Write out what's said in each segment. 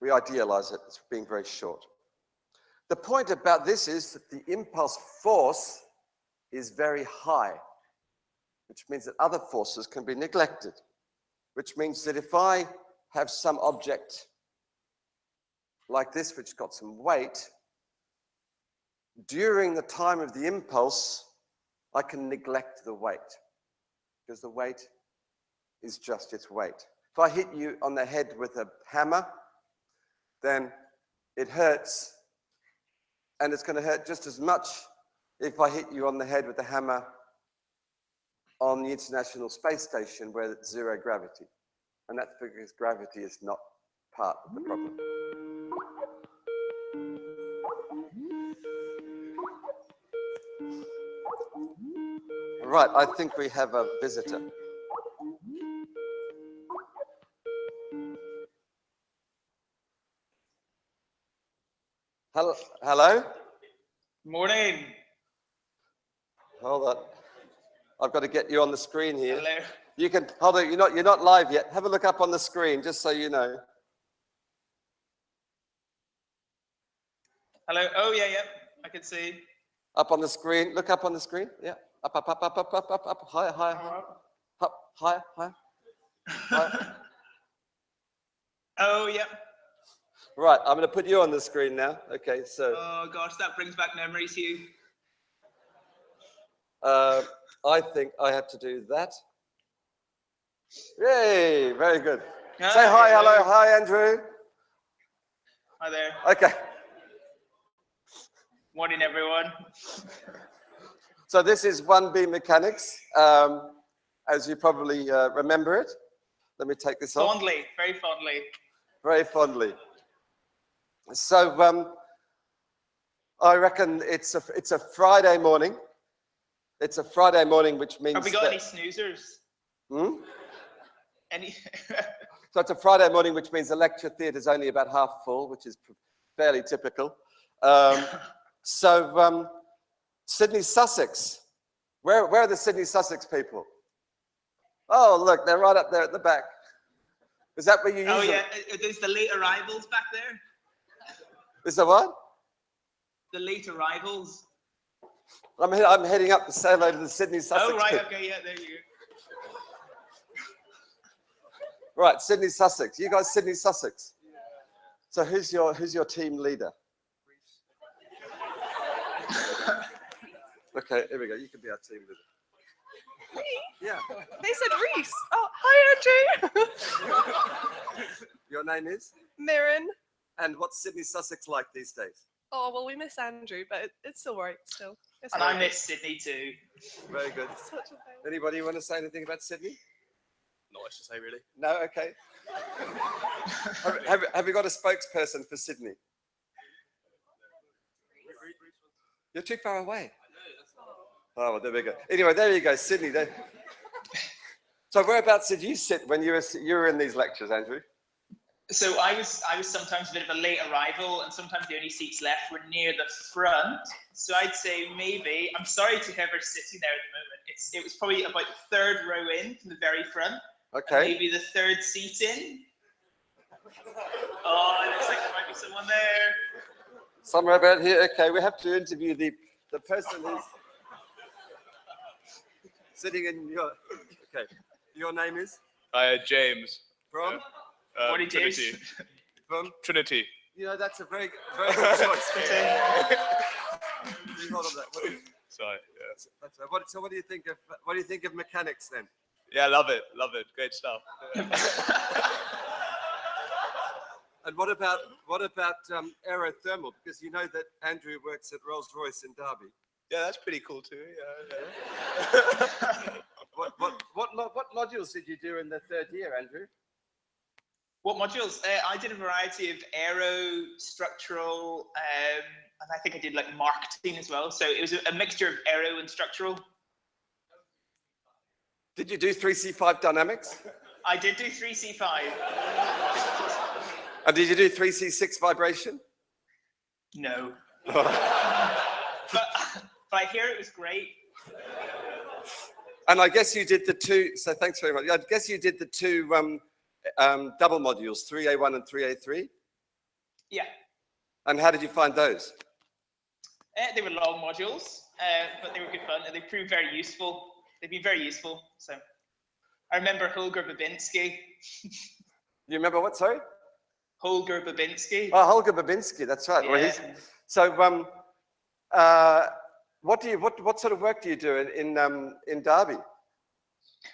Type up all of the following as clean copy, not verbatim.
We idealize it as being very short. The point about this is that the impulse force is very high, which means that other forces can be neglected, which means that if I have some object like this, which got some weight, during the time of the impulse, I can neglect the weight, because the weight is just its weight. If I hit you on the head with a hammer, then it hurts, and it's going to hurt just as much if I hit you on the head with a hammer on the International Space Station where it's zero gravity. And that's because gravity is not part of the problem. Right, I think we have a visitor. Hello? Morning. Hold on. I've got to get you on the screen here. Hello. You can, hold on, you're not live yet. Have a look up on the screen, just so you know. Hello. Oh, yeah, I can see. Up on the screen, look up on the screen. Yeah, up, higher, up, higher. Oh, yeah. Right, I'm going to put you on the screen now. Okay, so. Oh, gosh, that brings back memories, Hugh. I think I have to do that. Yay, very good. Hi, say hi, hello, hi, Andrew. Hi there. Okay. Morning, everyone. So this is 1B mechanics, as you probably remember it. Let me take this off. Fondly, very fondly. Very fondly. So I reckon it's a Friday morning. It's a Friday morning, which means have we got any snoozers? Any? So it's a Friday morning, which means the lecture theatre is only about half full, which is fairly typical. Sydney, Sussex. Where are the Sydney, Sussex people? Oh, look, they're right up there at the back. Is that where you use Oh, yeah, there's the late arrivals back there. Is there what? The late arrivals. I'm heading up to say hello to the Sydney, Sussex Oh, right, people. okay, yeah, there you go. Right, Sydney, Sussex. You guys Sydney, Sussex? So who's your team leader? Okay, here we go. You can be our team leader. Me? Yeah. They said Reese. Oh, hi, Andrew. Your name is? Mirren. And what's Sydney, Sussex like these days? Oh, well, we miss Andrew, but it's still right, still. It's And right. I miss Sydney too. Very good. Such a pain. Anybody want to say anything about Sydney? Not much to say, really. No? Okay. have you got a spokesperson for Sydney? You're too far away. Oh, well, there we go. Anyway, there you go, Sydney. There. So whereabouts did you sit when you were in these lectures, Andrew? So I was sometimes a bit of a late arrival, and sometimes the only seats left were near the front. So I'd say maybe, I'm sorry to whoever's sitting there at the moment. It was probably about the third row in from the very front. Okay. Maybe the third seat in. Oh, it looks like there might be someone there. Somewhere about here. Okay, we have to interview the person who's sitting in your. Okay, your name is? James. From? What did you Trinity. From? Trinity. You know, that's a very good choice. You hold on that. Sorry. Yeah. So what do you think of mechanics then? Yeah, love it. Great stuff. And what about aerothermal? Because you know that Andrew works at Rolls-Royce in Derby. Yeah, that's pretty cool too. Yeah. What modules did you do in the third year, Andrew? What modules? I did a variety of aero, structural, and I think I did like marketing as well. So it was a mixture of aero and structural. Did you do 3C5 dynamics? I did do 3C5. And did you do 3C6 vibration? No. but I hear it was great. And I guess you did the two, so thanks very much. I guess you did the two double modules, 3A1 and 3A3. Yeah. And how did you find those? They were long modules, but they were good fun, and they proved very useful. They've been very useful. So I remember Holger Babinski. You remember what, sorry? Holger Babinski. Oh, Holger Babinski, that's right. Yeah. Well, so what sort of work do you do in Derby?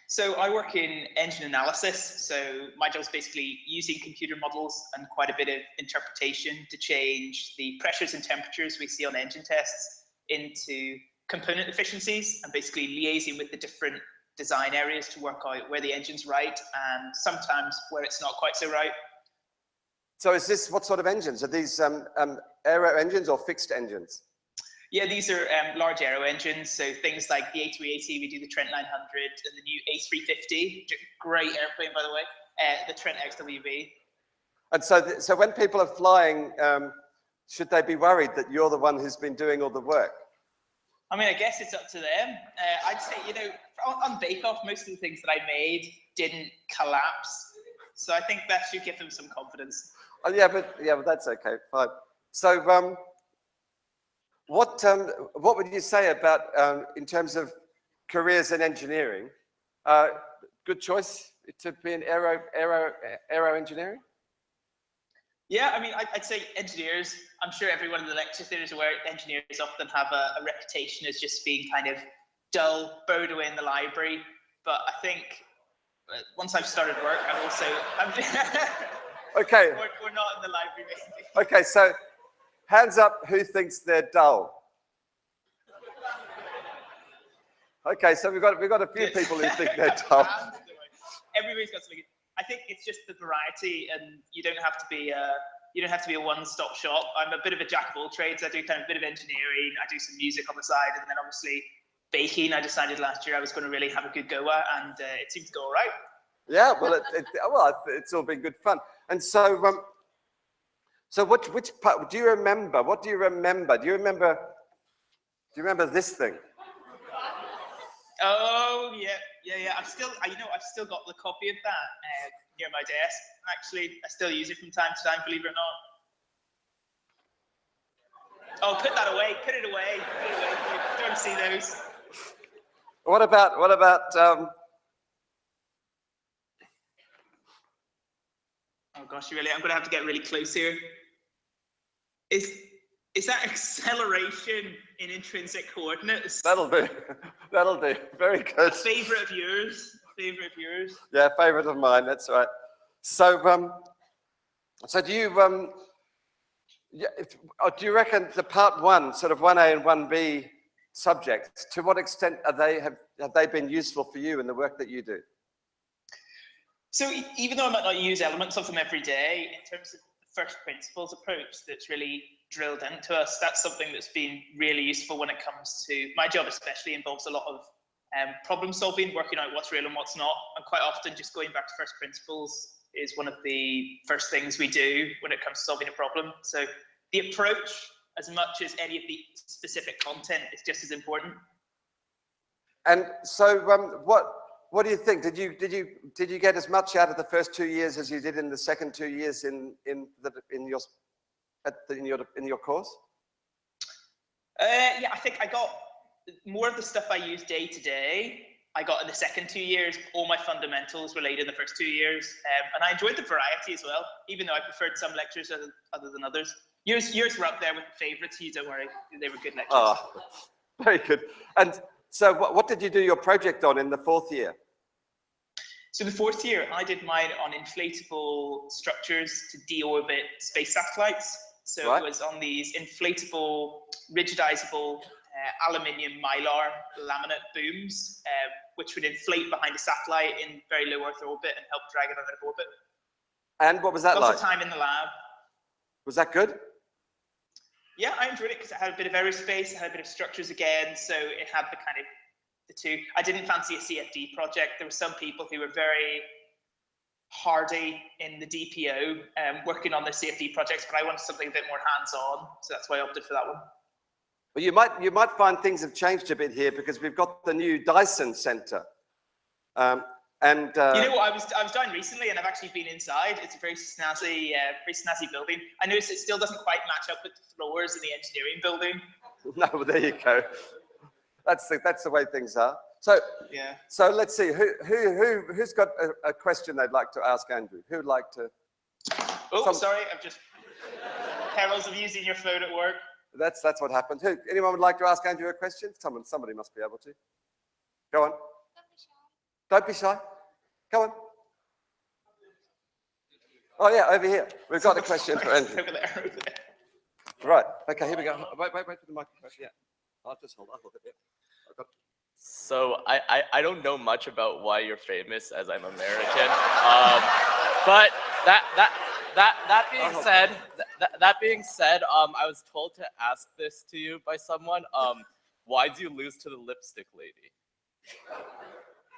So I work in engine analysis. So my job is basically using computer models and quite a bit of interpretation to change the pressures and temperatures we see on engine tests into component efficiencies, and basically liaising with the different design areas to work out where the engine's right and sometimes where it's not quite so right. So is this, what sort of engines? Are these aero engines or fixed engines? Yeah, these are large aero engines. So things like the A380, we do the Trent 900, and the new A350, great airplane, by the way, the Trent XWB. And so when people are flying, should they be worried that you're the one who's been doing all the work? I mean, I guess it's up to them. I'd say, you know, on Bake Off, most of the things that I made didn't collapse. So I think that should give them some confidence. Oh, yeah, but that's okay, fine. So what would you say about, in terms of careers in engineering, good choice to be in aero engineering? Yeah, I mean, I'd say engineers, I'm sure everyone in the lecture theatre is aware engineers often have a reputation as just being kind of dull, bowed away in the library. But I think once I've started work, and also, Okay. we're not in the library, basically. Okay, so hands up who thinks they're dull. Okay, so we've got a few people who think they're dull. Everybody's got something. I think it's just the variety, and you don't have to be a one-stop shop. I'm a bit of a jack of all trades. I do kind of a bit of engineering. I do some music on the side, and then obviously baking. I decided last year I was going to really have a good go at, and it seems to go all right. Yeah, well, it's all been good fun. And so, so which part do you remember? What do you remember? Do you remember this thing? Oh yeah. I've still got the copy of that near my desk. Actually, I still use it from time to time, believe it or not. Oh, put that away. Put it away. Don't see those. What about? Oh gosh, I'm going to have to get really close here. Is that acceleration in intrinsic coordinates? That'll do. That'll do. Very good. Favorite of yours? Yeah, favorite of mine. That's right. So, so do you do you reckon the part one, sort of 1A and 1B subjects, to what extent have they been useful for you in the work that you do? So even though I might not use elements of them every day, in terms of the first principles approach that's really drilled into us, that's something that's been really useful when it comes to my job. Especially involves a lot of problem solving, working out what's real and what's not, and quite often just going back to first principles is one of the first things we do when it comes to solving a problem. So the approach, as much as any of the specific content, is just as important. And so what do you think? Did you get as much out of the first 2 years as you did in the second 2 years in your course? Yeah, I think I got more of the stuff I use day to day. I got in the second 2 years. All my fundamentals were laid in the first 2 years, and I enjoyed the variety as well. Even though I preferred some lectures other than others. Yours were up there with favorites. You don't worry, they were good lectures. Oh, very good. And so, what did you do your project on in the fourth year? So the fourth year, I did mine on inflatable structures to deorbit space satellites. So It was on these inflatable, rigidizable aluminium mylar laminate booms, which would inflate behind a satellite in very low Earth orbit and help drag it out of orbit. And what was that like? Lots of time in the lab. Was that good? Yeah, I enjoyed it because it had a bit of aerospace, it had a bit of structures again, so it had the kind of the two. I didn't fancy a CFD project. There were some people who were very hardy in the DPO working on their CFD projects, but I wanted something a bit more hands-on, so that's why I opted for that one. Well, you might find things have changed a bit here because we've got the new Dyson Center. And you know what? I was down recently, and I've actually been inside. It's a very snazzy building. I noticed it still doesn't quite match up with the floors in the engineering building. no, well, there you go. That's the way things are. So Yeah. So let's see who's got a question they'd like to ask Andrew. Who'd like to? Oh, sorry, I'm just perils of using your phone at work. That's what happened. Anyone would like to ask Andrew a question? Somebody must be able to. Go on. Don't be shy. Go on. Oh yeah, over here. We've got a question for Andrew. Over there. Right. Okay, here we go. Wait for the microphone. Yeah. I'll hold it. Yeah. I've got. So I don't know much about why you're famous, as I'm American. But that being said, I was told to ask this to you by someone. Why did you lose to the lipstick lady?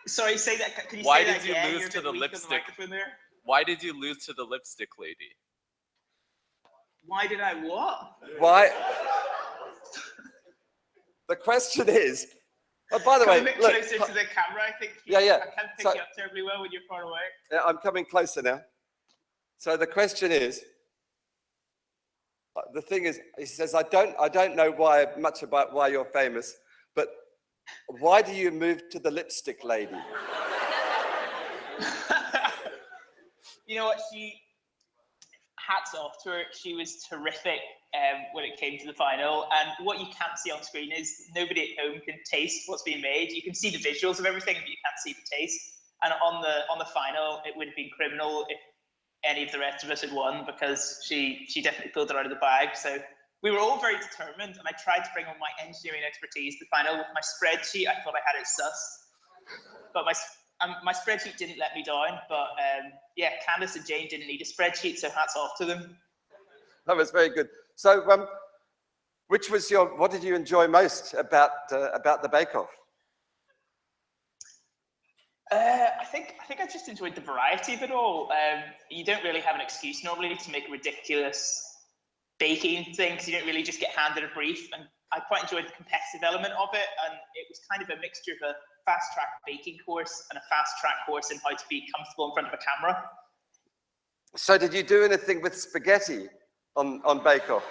Sorry, say that. Can you Why say that did you again? lose to the lipstick? There. Why did you lose to the lipstick lady? Why did I what? Why? The question is. Oh, by the way, a bit look. closer to the camera, I think. Yeah. I can't pick you up terribly well when you're far away. Yeah, I'm coming closer now. So the question is. The thing is, he says, I don't know much about why you're famous, but why do you move to the lipstick lady? You know what? Hats off to her. She was terrific when it came to the final. And what you can't see on screen is nobody at home can taste what's being made. You can see the visuals of everything, but you can't see the taste. And on the final, it would have been criminal if any of the rest of us had won, because she definitely pulled it out of the bag. So we were all very determined, and I tried to bring on my engineering expertise to the final with my spreadsheet. I thought I had it sus, but my spreadsheet didn't let me down. But yeah, Candice and Jane didn't need a spreadsheet, so hats off to them. That was very good. So, what did you enjoy most about the Bake Off? I think I just enjoyed the variety of it all. You don't really have an excuse normally to make a ridiculous baking thing, because you don't really just get handed a brief. And I quite enjoyed the competitive element of it, and it was kind of a mixture of a fast-track baking course and a fast-track course in how to be comfortable in front of a camera. So did you do anything with spaghetti on Bake Off?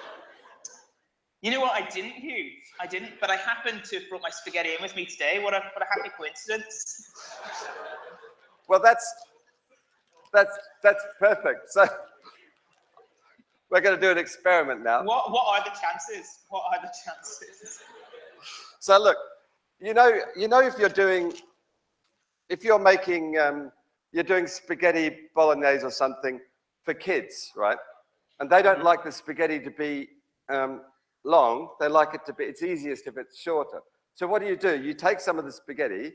You know what? I didn't, Hugh. I didn't, but I happened to have brought my spaghetti in with me today. What a happy coincidence. Well, that's perfect. So we're going to do an experiment now. What are the chances? What are the chances? So look, you know if you're making you're doing spaghetti bolognese or something for kids, right? And they don't like the spaghetti to be long. They like it to be, it's easiest if it's shorter. So what do? You take some of the spaghetti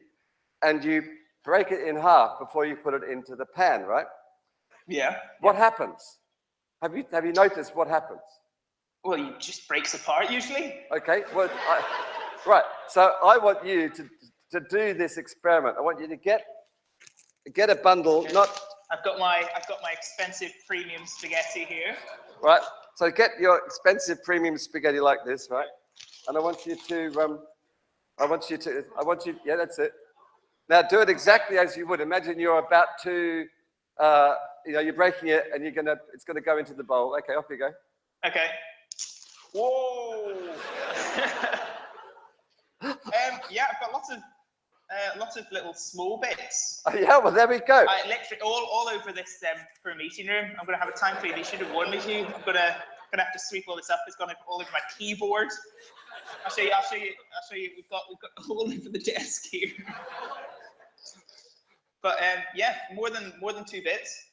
and you break it in half before you put it into the pan, right? Yeah. What happens? Have you noticed what happens? Well, it just breaks apart usually. Okay. Well, right. So I want you to do this experiment. I want you to get a bundle. Okay. I've got my expensive premium spaghetti here. Right. So get your expensive premium spaghetti like this, right? And I want you, yeah, that's it. Now do it exactly as you would. Imagine you're about to, you're breaking it and it's gonna go into the bowl. Okay, off you go. Okay. Whoa. Yeah, I've got lots of little small bits. Yeah, well there we go. Literally all over this per meeting room. I'm gonna have a time for you. You should have warned me, Hugh. I'm gonna have to sweep all this up. It's gonna go all over my keyboard. I'll show you. We've got all over the desk here. But yeah, more than 2 bits.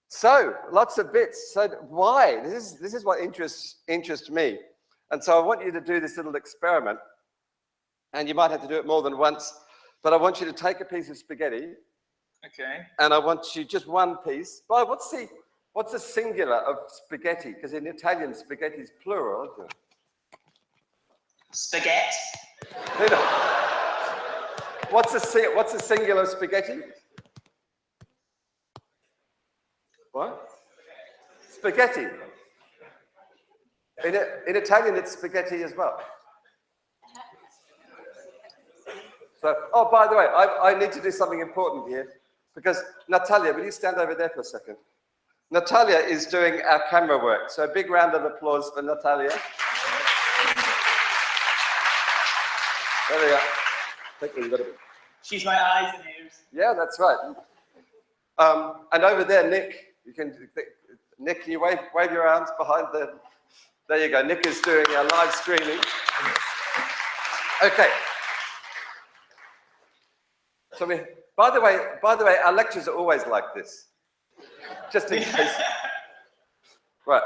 So lots of bits. So why? This is what interests me. And so I want you to do this little experiment. And you might have to do it more than once. But I want you to take a piece of spaghetti. Okay. And I want you just one piece. Well, what's the singular of spaghetti? Because in Italian, spaghetti is plural, isn't it? Spaghetti. You know, what's a singular of spaghetti? What? Spaghetti. In Italian, it's spaghetti as well. So, oh, by the way, I need to do something important here. Because Natalia, will you stand over there for a second? Natalia is doing our camera work. So a big round of applause for Natalia. There we go. Thank you. She's my eyes and ears. Yeah, that's right. And over there, Nick, Nick, can you wave your arms behind the, there you go. Nick is doing our live streaming. Okay. So by the way, our lectures are always like this. Just in case. Right.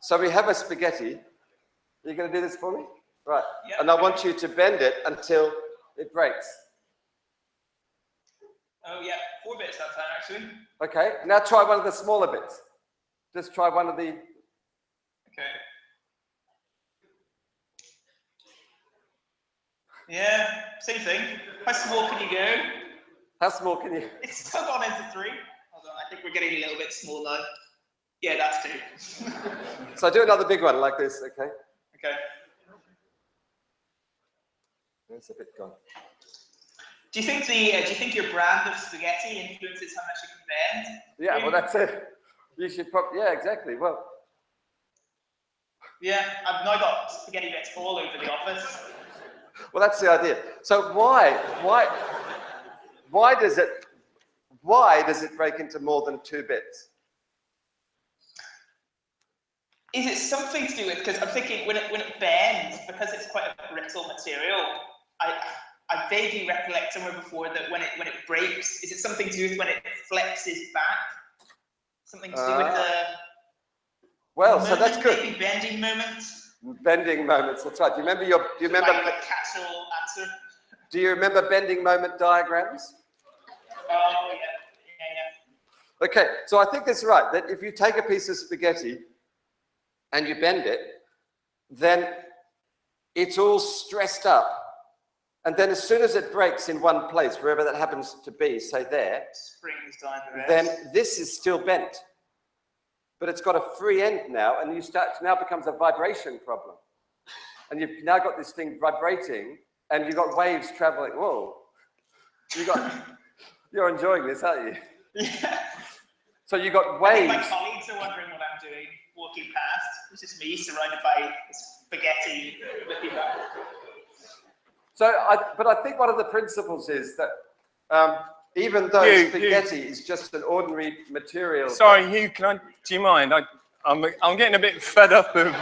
So we have a spaghetti. Are you going to do this for me? Right. Yep. And I want you to bend it until it breaks. Oh yeah, 4 bits that time actually. Okay. Now try one of the smaller bits. Just try one of the. Okay. Yeah, same thing. How small can you go? How small can you? It's still gone into 3. Hold on, I think we're getting a little bit small now. Yeah, that's 2. So do another big one like this, okay? Okay. It's a bit gone. Do you think your brand of spaghetti influences how much you can bend? Yeah, well that's it. You should probably, yeah, exactly. Well. Yeah, I've now got spaghetti bits all over the office. Well, that's the idea. So why does it break into more than 2 bits? Is it something to do with, because I'm thinking when it bends, because it's quite a brittle material, I vaguely recollect somewhere before that when it breaks, is it something to do with when it flexes back? Something to do with the well, so that's good. Maybe bending moments. Bending moments. That's right. Do you remember? Like the catch-all answer. Do you remember bending moment diagrams? Oh yeah. Okay, so I think it's right that if you take a piece of spaghetti and you bend it, then it's all stressed up. And then as soon as it breaks in one place, wherever that happens to be, say there, Springs down the rest. then this is still bent. But it's got a free end now, and now becomes a vibration problem. And you've now got this thing vibrating, and you've got waves traveling. Whoa. You're enjoying this, aren't you? Yeah. So you've got I waves. think my colleagues are wondering what I'm doing, walking past. It's just me surrounded by spaghetti looking back. So, but I think one of the principles is that even though spaghetti is just an ordinary material. Sorry, Hugh, do you mind? I'm getting a bit fed up of.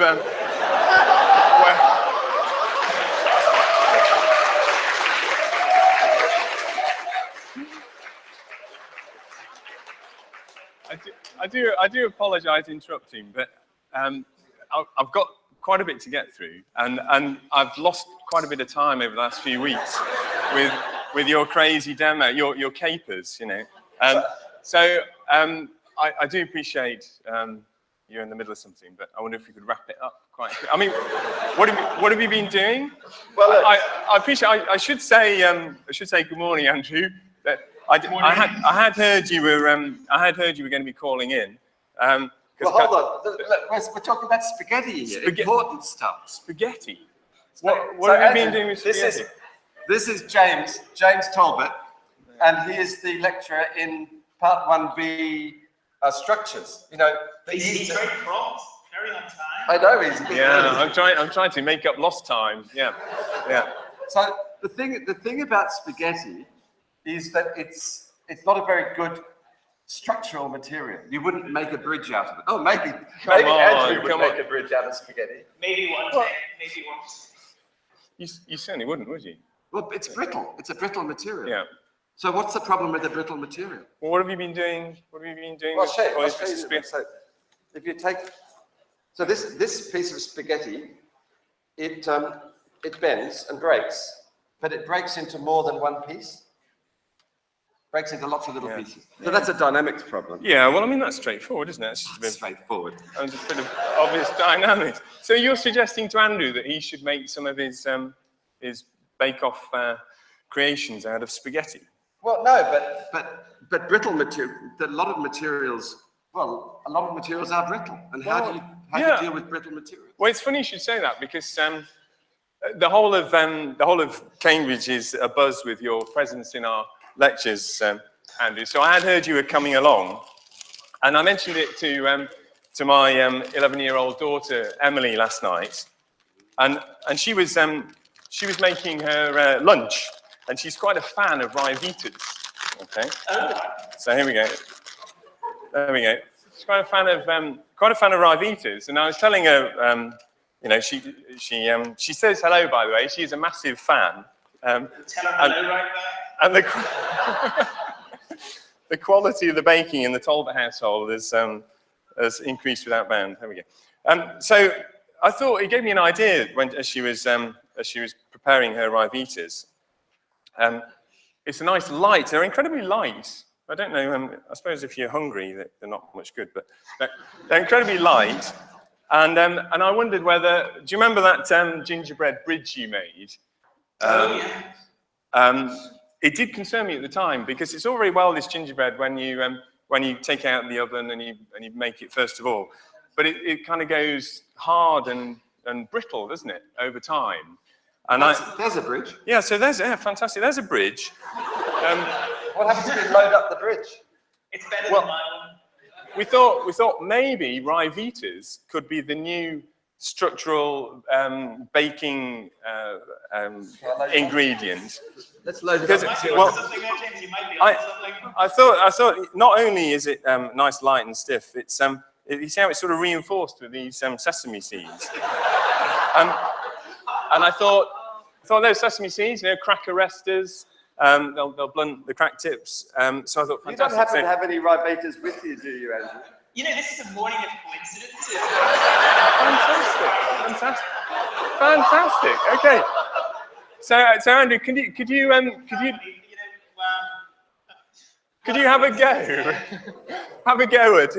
I do apologise with but I've got quite a bit to get through, and I've lost quite a bit of time over the last few weeks with your crazy demo, your capers, you know. So I do appreciate you're in the middle of something, but I wonder if you could wrap it up quite quick. I mean, what have you been doing? Well, look, I appreciate. I should say good morning, Andrew. But I had heard you were going to be calling in. well, hold on. We're talking about spaghetti here. Important stuff. Spaghetti. So What have you been doing with spaghetti? This is James Talbot, and he is the lecturer in Part 1B structures. You know, He's very prompt, very on time. I know he's. I'm trying to make up lost time. Yeah. So the thing about spaghetti is that it's not a very good structural material. You wouldn't make a bridge out of it. Oh, maybe Andrew would make a bridge out of spaghetti. Maybe one day, maybe once. You certainly wouldn't, would you? Well, it's brittle. It's a brittle material. Yeah. So what's the problem with the brittle material? Well, what have you been doing? Well, I'll show you. So if you take, so this piece of spaghetti, it bends and breaks, but it breaks into more than one piece. Breaks into lots of little pieces. So that's a dynamics problem. Yeah, well, I mean, that's straightforward, isn't it? It's just a bit straightforward. Just a bit of obvious dynamics. So you're suggesting to Andrew that he should make some of his bake-off creations out of spaghetti? Well, no, but brittle material. A lot of materials are brittle. And how do you deal with brittle materials? Well, it's funny you should say that because the whole of Cambridge is abuzz with your presence in our lectures Andrew. So I had heard you were coming along, and I mentioned it to my 11-year-old daughter Emily last night, and she was making her lunch, and she's quite a fan of Ryvitas. Okay. So here we go. There we go. She's quite a fan of Ryvitas, and I was telling her, you know, she says hello, by the way. She's a massive fan. Tell her hello right back. And the quality of the baking in the Talbot household has increased without bound. There we go. So I thought it gave me an idea as she was preparing her Ryvitas. It's a nice light. They're incredibly light. I don't know. I suppose if you're hungry, they're not much good, but they're incredibly light. And I wondered whether, do you remember that gingerbread bridge you made? It did concern me at the time, because it's all very well, this gingerbread, when you take it out of the oven and you make it first of all, but it kind of goes hard and brittle, doesn't it, over time? And there's a bridge. Yeah, so fantastic. There's a bridge. What happens if we load up the bridge? It's better than my one. We thought maybe Ryvitas could be the new structural baking ingredient. Let's load it up. I thought not only is it nice, light, and stiff, it's you see how it's sort of reinforced with these sesame seeds. And I thought those sesame seeds, you know, cracker resters, they'll blunt the crack tips. So I thought, fantastic. You don't happen to have any Ryvitas with you, do you, Andrew? You know, this is a morning of coincidences. Fantastic. Okay. So Andrew, could you have a go? Have a go at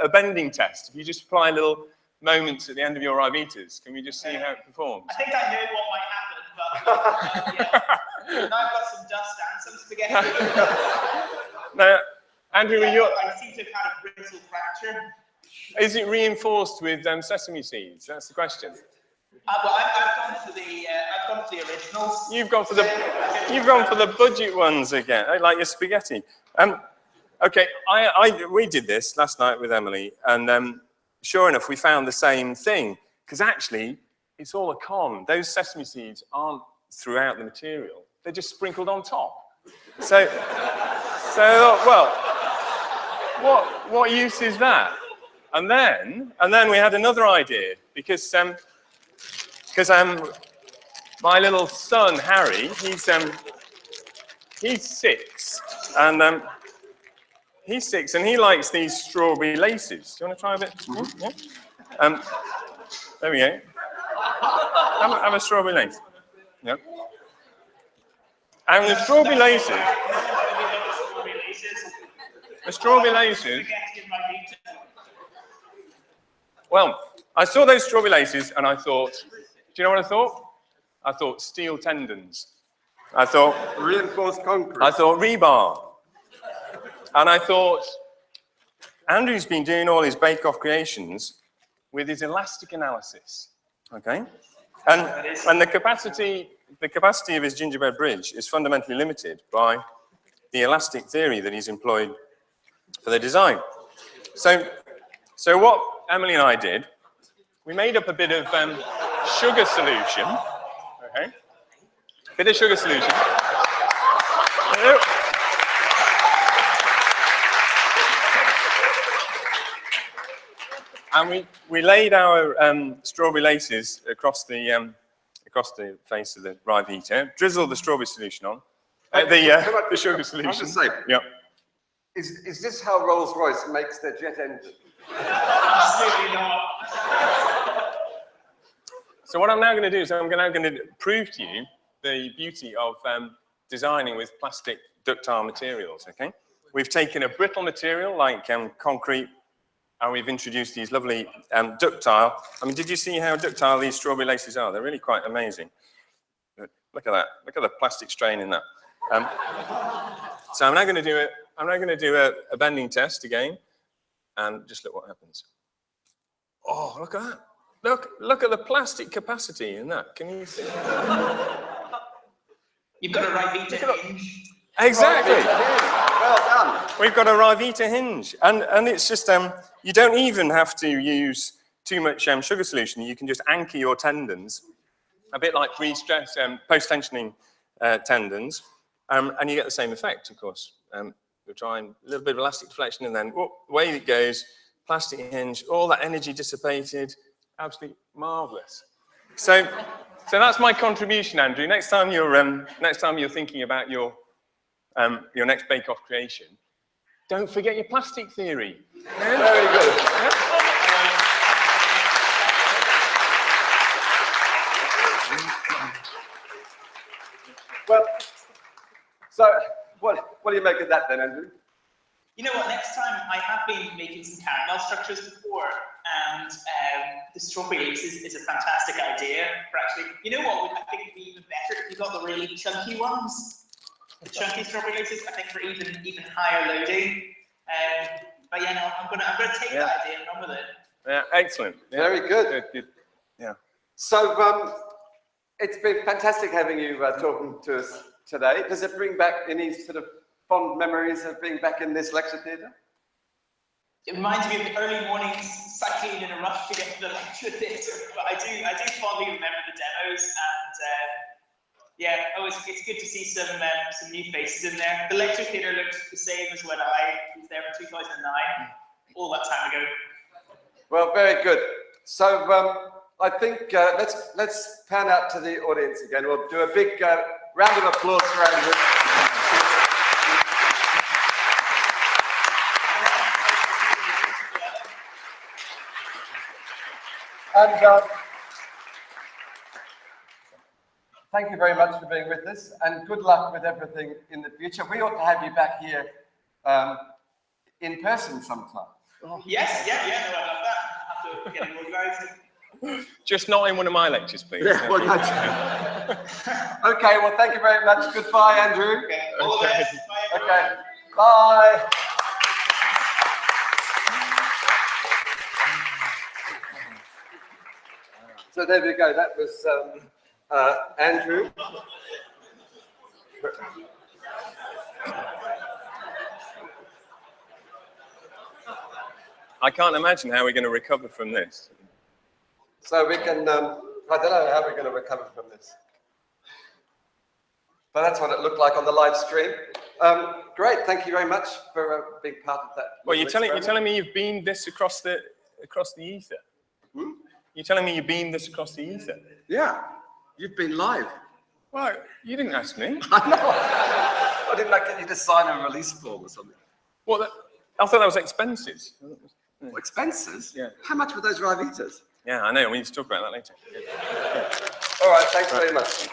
a bending test. If you just apply little moments at the end of your Ryvitas, can we just see how it performs? I think I know what might happen, but yeah. Now I've got some dust and some spaghetti. Now, Andrew, I seem to have had a brittle fracture. Is it reinforced with sesame seeds? That's the question. Well, I've gone for the originals. You've gone for the budget ones again, like your spaghetti. Okay, we did this last night with Emily, and sure enough, we found the same thing. Because actually, it's all a con. Those sesame seeds aren't throughout the material; they're just sprinkled on top. So well, what use is that? And then we had another idea, because my little son Harry, he's 6, and he likes these strawberry laces. Do you want to try a bit? Mm-hmm. Yeah. There we go. Have a strawberry lace. Yeah. And the strawberry laces. The strawberry laces. Well, I saw those strawberry laces and I thought, do you know what I thought? I thought steel tendons. I thought reinforced concrete. I thought rebar. And I thought, Andrew's been doing all his bake-off creations with his elastic analysis. Okay? And the capacity of his gingerbread bridge is fundamentally limited by the elastic theory that he's employed for the design. So what Emily and I did, we made up a bit of sugar solution. Okay? Bit of sugar solution. And we laid our strawberry laces across the face of the Ryvita, drizzled the strawberry solution on, the sugar solution. I should say, yep. Is this how Rolls-Royce makes their jet engine? Absolutely not. So what I'm now going to do is I'm now going to prove to you the beauty of designing with plastic ductile materials. Okay, we've taken a brittle material like concrete, and we've introduced these lovely ductile. I mean, did you see how ductile these strawberry laces are? They're really quite amazing. Look at that. Look at the plastic strain in that. So I'm now going to do it. I'm now going to do a bending test again, and just look what happens. Oh, look at that. Look at the plastic capacity in that. Can you see? You've got a Ryvita hinge. Exactly. Well done. We've got a Rivita hinge, and it's just you don't even have to use too much sugar solution. You can just anchor your tendons, a bit like pre-stress post-tensioning tendons, and you get the same effect, of course. We're trying a little bit of elastic deflection, and then away it goes. Plastic hinge, all that energy dissipated, absolutely marvelous. So that's my contribution, Andrew. Next time you're thinking about your next bake-off creation, don't forget your plastic theory. Very good. Yeah. Well, so what do you make of that then, Andrew? You know what, next time I have been making some caramel structures before, and the strawberry laces is a fantastic idea for actually, you know what, I think would be even better if you got the really chunky ones. The chunky strawberry laces, I think for even higher loading. But yeah, no, I'm gonna take that idea and run with it. Yeah, excellent. Yeah. Very good. Good. Yeah. So it's been fantastic having you talking to us today. Does it bring back any sort of fond memories of being back in this lecture theatre? It reminds me of the early mornings cycling in a rush to get to the lecture theatre. But I do fondly remember the demos, and it's good to see some new faces in there. The lecture theatre looked the same as when I was there in 2009, all that time ago. Well, very good. So I think let's pan out to the audience again. We'll do a big round of applause for Andrew. And thank you very much for being with us, and good luck with everything in the future. We ought to have you back here in person sometime. Yes, no, I love that. I have to get organized. Just not in one of my lectures, please. Yeah, well, okay, well, thank you very much. Goodbye, Andrew. Okay, all the best. Bye, everyone. Okay, bye. So there we go. That was Andrew. I can't imagine how we're going to recover from this. So we can, I don't know how we're going to recover from this. But that's what it looked like on the live stream. Great, thank you very much for being part of that. Well, you're telling me you've beamed this across the ether? Hmm? You're telling me you beamed this across the ether? Yeah, you've been live. Well, you didn't ask me. I know. I didn't like get you to sign a release form or something. Well, I thought that was expenses. Well, expenses? Yeah. How much were those Rivitas? Yeah, I know. We need to talk about that later. Yeah. All right, thanks very much.